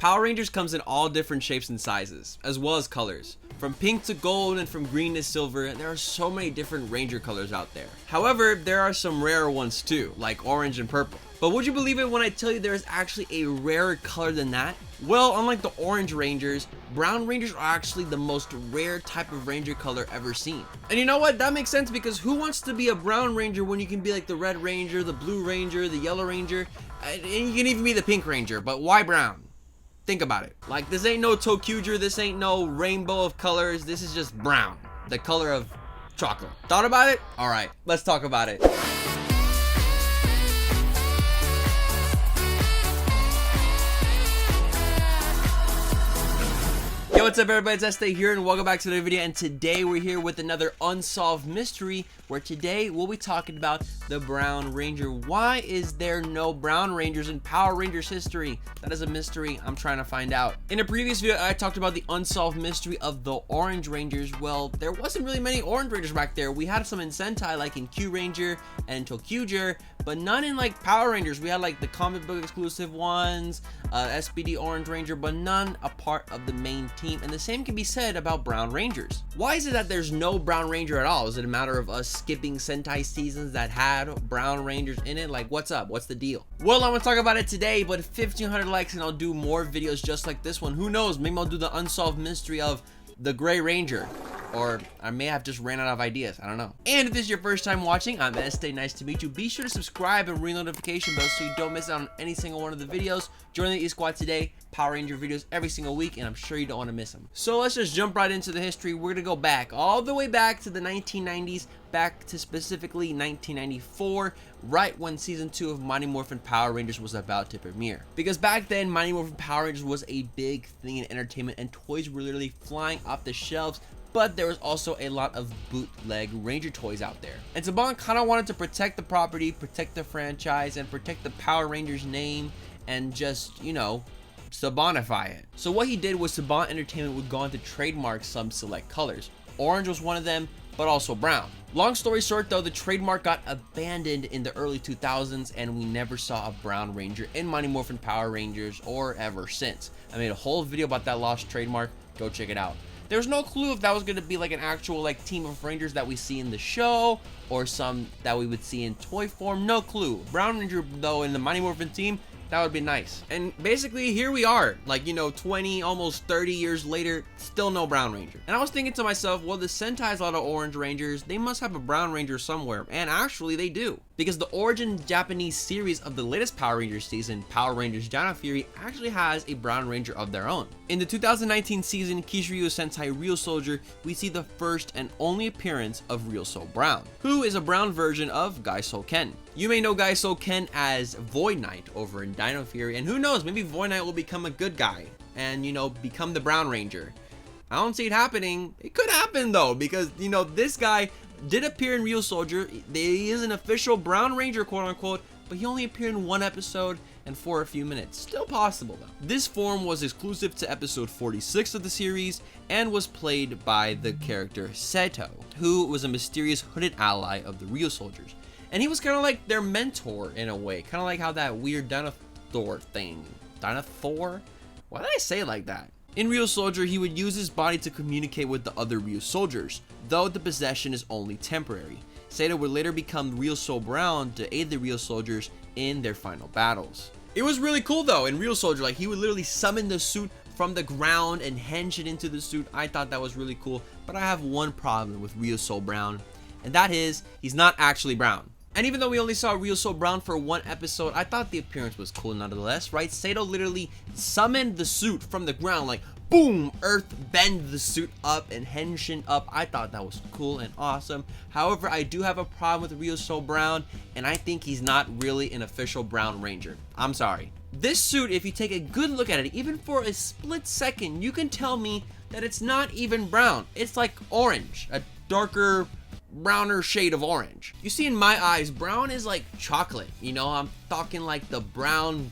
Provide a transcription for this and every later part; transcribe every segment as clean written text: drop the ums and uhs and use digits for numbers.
Power Rangers comes in all different shapes and sizes, as well as colors. From pink to gold and from green to silver, there are so many different Ranger colors out there. However, there are some rare ones too, like orange and purple. But would you believe it when I tell you there is actually a rarer color than that? Well, unlike the orange Rangers, brown Rangers are actually the most rare type of Ranger color ever seen. And you know what? That makes sense, because who wants to be a brown Ranger when you can be like the red Ranger, the blue Ranger, the yellow Ranger, and you can even be the pink Ranger, but why brown? Think about it. Like, this ain't no Tokuger, this ain't no rainbow of colors, this is just brown. The color of chocolate. Thought about it? Alright, let's talk about it. Yo, what's up everybody, it's Este here and welcome back to another video, and today we're here with another unsolved mystery, where today we'll be talking about the Brown Ranger. Why is there no Brown Rangers in Power Rangers history? That is a mystery I'm trying to find out. In a previous video, I talked about the unsolved mystery of the Orange Rangers. Well, there wasn't really many Orange Rangers back there. We had some in Sentai, like in Q Ranger and Tokuger, but none in like Power Rangers. We had like the comic book exclusive ones, SPD Orange Ranger, but none a part of the main team. And the same can be said about Brown Rangers. Why is it that there's no Brown Ranger at all? Is it a matter of us skipping Sentai seasons that had Brown Rangers in it? Like, what's up? What's the deal? Well, I'm gonna talk about it today, but 1,500 likes and I'll do more videos just like this one. Who knows? Maybe I'll do the unsolved mystery of the Gray Ranger. Or I may have just ran out of ideas. I don't know. And if this is your first time watching, I'm Este. Nice to meet you. Be sure to subscribe and ring the notification bell so you don't miss out on any single one of the videos. Join the E-Squad today. Power Ranger videos every single week, and I'm sure you don't want to miss them. So let's just jump right into the history. We're gonna go back all the way back to the 1990s, back to specifically 1994, right when season 2 of Mighty Morphin Power Rangers was about to premiere. Because back then, Mighty Morphin Power Rangers was a big thing in entertainment, and toys were literally flying off the shelves. But there was also a lot of bootleg Ranger toys out there. And Saban kind of wanted to protect the property, protect the franchise, and protect the Power Rangers name, and just, you know, Sabanify it. So what he did was Saban Entertainment would go on to trademark some select colors. Orange was one of them, but also brown. Long story short though, the trademark got abandoned in the early 2000s, and we never saw a Brown Ranger in Mighty Morphin Power Rangers or ever since. I made a whole video about that lost trademark. Go check it out. There's no clue if that was going to be like an actual like team of Rangers that we see in the show, or some that we would see in toy form. No clue. Brown Ranger though in the Mighty Morphin team, that would be nice. And basically here we are, like, you know, 20, almost 30 years later, still no Brown Ranger. And I was thinking to myself, well, the Sentai has a lot of Orange Rangers, they must have a Brown Ranger somewhere. And actually they do, because the origin Japanese series of the latest Power Rangers season, Power Rangers Dino Fury, actually has a Brown Ranger of their own. In the 2019 season, Kishiryu Sentai Real Soldier, we see the first and only appearance of Real Soul Brown, who is a brown version of Guy Soul Ken. You may know Guy Soul Ken as Void Knight over in Dino Fury, and who knows, maybe Void Knight will become a good guy and, you know, become the Brown Ranger. I don't see it happening. It could happen though, because, you know, this guy did appear in Real Soldier. He is an official Brown Ranger, quote unquote, but he only appeared in one episode and for a few minutes. Still possible though. This form was exclusive to episode 46 of the series and was played by the character Seto, who was a mysterious hooded ally of the Real Soldiers. And he was kind of like their mentor in a way, kind of like how that weird Dinosaur thing. Dinosaur? Why did I say it like that? In Real Soldier, he would use his body to communicate with the other Real Soldiers, though the possession is only temporary. Seto would later become Real Soul Brown to aid the Real Soldiers in their final battles. It was really cool though in Real Soldier, like he would literally summon the suit from the ground and henge it into the suit. I thought that was really cool, but I have one problem with Real Soul Brown, and that is he's not actually brown. And even though we only saw Real Soul Brown for one episode, I thought the appearance was cool nonetheless, right? Seto literally summoned the suit from the ground, like boom, earth bend the suit up and henshin up. I thought that was cool and awesome. However, I do have a problem with Real Soul Brown, and I think he's not really an official Brown Ranger. I'm sorry. This suit, if you take a good look at it, even for a split second, you can tell me that it's not even brown. It's like orange, a darker, browner shade of orange. You see, in my eyes, brown is like chocolate. You know, I'm talking like the brown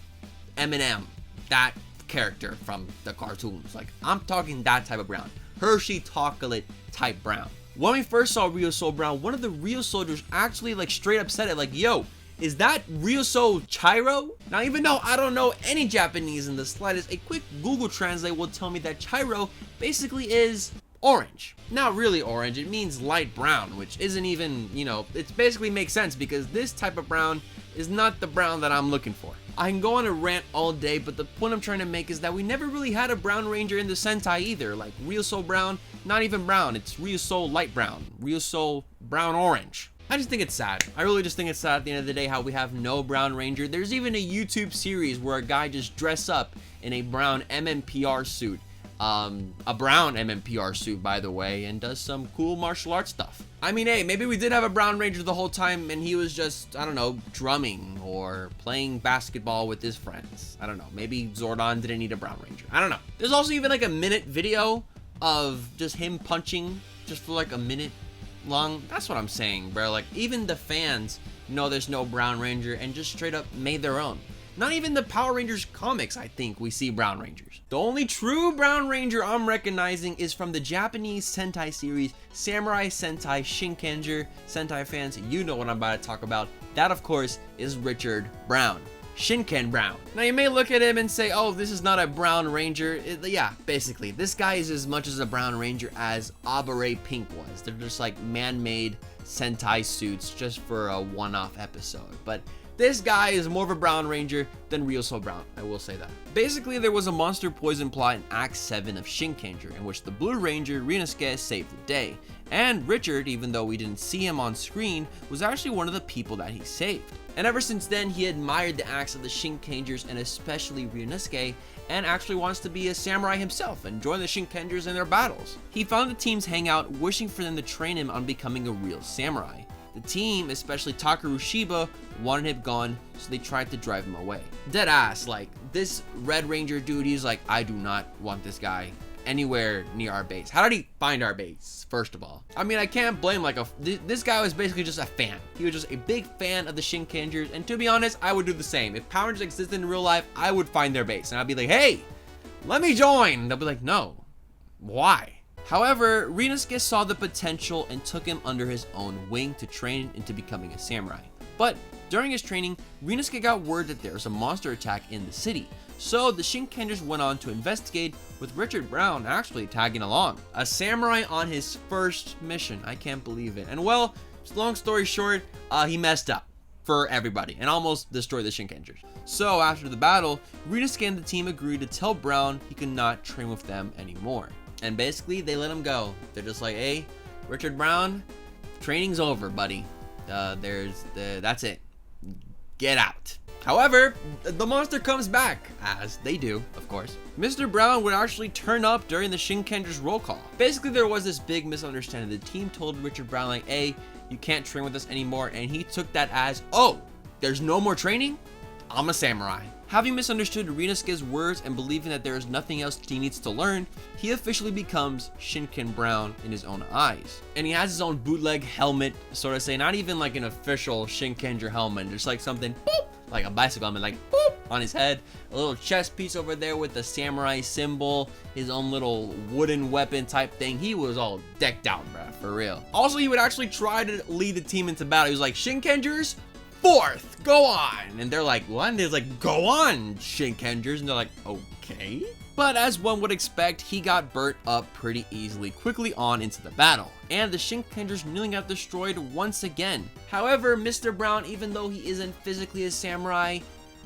M&M, that character from the cartoons. Like, I'm talking that type of brown. Hershey chocolate type brown. When we first saw Real Soul Brown, one of the Real Soldiers actually like straight up said it, like, yo, is that Ryuso Chiro? Now, even though I don't know any Japanese in the slightest, a quick Google Translate will tell me that Chiro basically is orange. Not really orange, it means light brown, which isn't even, you know, it basically makes sense because this type of brown is not the brown that I'm looking for. I can go on a rant all day, but the point I'm trying to make is that we never really had a brown ranger in the Sentai either. Like Ryuso brown, not even brown, it's Ryuso light brown, Ryuso brown orange. I just think it's sad. I really just think it's sad at the end of the day how we have no brown ranger. There's even a YouTube series where a guy just dress up in a brown MMPR suit. A brown MMPR suit, by the way, and does some cool martial arts stuff. I mean, hey, maybe we did have a brown ranger the whole time and he was just, I don't know, drumming or playing basketball with his friends. I don't know. Maybe Zordon didn't need a brown ranger. I don't know. There's also even like a minute video of just him punching just for like a minute long. That's what I'm saying, bro. Like, even the fans know there's no brown ranger and just straight up made their own. Not even the Power Rangers comics, I think, we see brown rangers. The only true brown ranger I'm recognizing is from the Japanese Sentai series Samurai Sentai Shinkenger. Sentai fans, you know what I'm about to talk about. That, of course, is Richard Brown. Shinken Brown. Now, you may look at him and say, oh, this is not a brown ranger. Yeah, basically, this guy is as much as a brown ranger as Abare Pink was. They're just like man-made Sentai suits just for a one-off episode. But this guy is more of a brown ranger than Ryuso Brown, I will say that. Basically, there was a monster poison plot in Act 7 of Shinkenger in which the Blue Ranger, Rinosuke, saved the day. And Richard, even though we didn't see him on screen, was actually one of the people that he saved. And ever since then, he admired the acts of the Shinkengers and especially Rinosuke, and actually wants to be a samurai himself and join the Shinkengers in their battles. He found the team's hangout, wishing for them to train him on becoming a real samurai. The team, especially Takeru Shiba, wanted him gone, so they tried to drive him away. Dead ass, like, this Red Ranger dude, he's like, I do not want this guy anywhere near our base. How did he find our base, first of all? I mean, I can't blame, like, this guy was basically just a fan. He was just a big fan of the Shinkengers, and to be honest, I would do the same. If Power Rangers existed in real life, I would find their base, and I'd be like, hey, let me join. They'll be like, no. Why? However, Rinosuke saw the potential and took him under his own wing to train into becoming a samurai. But during his training, Rinosuke got word that there was a monster attack in the city. So the Shinkengers went on to investigate, with Richard Brown actually tagging along. A samurai on his first mission. I can't believe it. And well, long story short, he messed up for everybody and almost destroyed the Shinkengers. So after the battle, Rinosuke and the team agreed to tell Brown he could not train with them anymore. And basically, they let him go. They're just like, hey, Richard Brown, training's over, buddy. That's it. Get out. However, the monster comes back, as they do, of course. Mr. Brown would actually turn up during the Shinkengers roll call. Basically, there was this big misunderstanding. The team told Richard Brown, like, hey, you can't train with us anymore. And he took that as, oh, there's no more training? I'm a samurai. Having misunderstood Rinosuke's words and believing that there is nothing else he needs to learn, he officially becomes Shinken Brown in his own eyes. And he has his own bootleg helmet, sort of say, not even like an official Shinkenger helmet, just like something, boop, like a bicycle helmet, like boop, on his head. A little chest piece over there with the samurai symbol, his own little wooden weapon type thing. He was all decked out, bruh, for real. Also, he would actually try to lead the team into battle. He was like, Shinkengers, fourth, go on. And they're like, what? And they're like, go on, Shinkengers. And they're like, okay. But as one would expect, he got burnt up pretty easily, quickly on into the battle. And the Shinkengers nearly got destroyed once again. However, Mr. Brown, even though he isn't physically a samurai,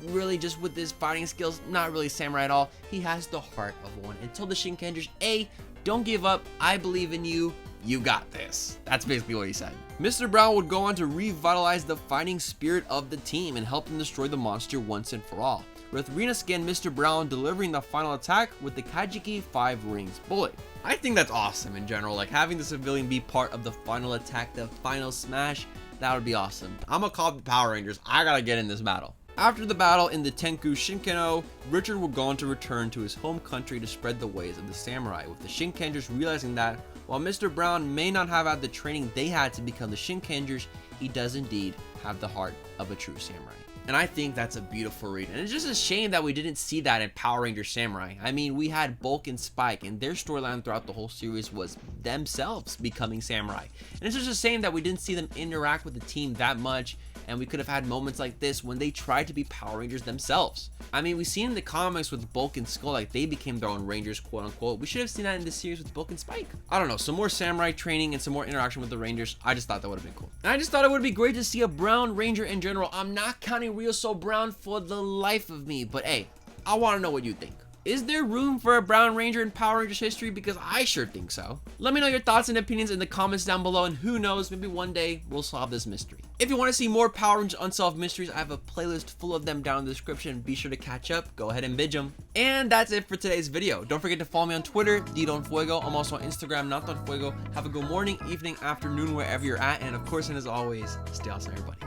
really just with his fighting skills, not really samurai at all, he has the heart of one. And told the Shinkengers, hey, don't give up, I believe in you. You got this. That's basically what he said. Mr. Brown would go on to revitalize the fighting spirit of the team and help them destroy the monster once and for all, with Rinosuke and Mr. Brown delivering the final attack with the Kajiki 5 Rings bullet. I think that's awesome in general, like having the civilian be part of the final attack, the final smash, that would be awesome. I'm gonna call the Power Rangers, I gotta get in this battle. After the battle in the Tenku Shinkeno, Richard will go on to return to his home country to spread the ways of the samurai, with the Shinkengers realizing that while Mr. Brown may not have had the training they had to become the Shinkengers, he does indeed have the heart of a true samurai. And I think that's a beautiful read. And it's just a shame that we didn't see that in Power Rangers Samurai. I mean, we had Bulk and Spike, and their storyline throughout the whole series was themselves becoming samurai. And it's just a shame that we didn't see them interact with the team that much and we could have had moments like this when they tried to be Power Rangers themselves. I mean, we've seen in the comics with Bulk and Skull, like they became their own Rangers, quote unquote. We should have seen that in this series with Bulk and Spike. I don't know, some more samurai training and some more interaction with the Rangers. I just thought that would have been cool. And I just thought it would be great to see a brown Ranger in general. I'm not counting Ryuso Brown for the life of me, but hey, I want to know what you think. Is there room for a Brown Ranger in Power Rangers history? Because I sure think so. Let me know your thoughts and opinions in the comments down below, and who knows, maybe one day we'll solve this mystery. If you want to see more Power Rangers Unsolved Mysteries, I have a playlist full of them down in the description. Be sure to catch up. Go ahead and binge them. And that's it for today's video. Don't forget to follow me on Twitter, DDonFuego. I'm also on Instagram, NotDonFuego. Have a good morning, evening, afternoon, wherever you're at. And of course, and as always, stay awesome, everybody.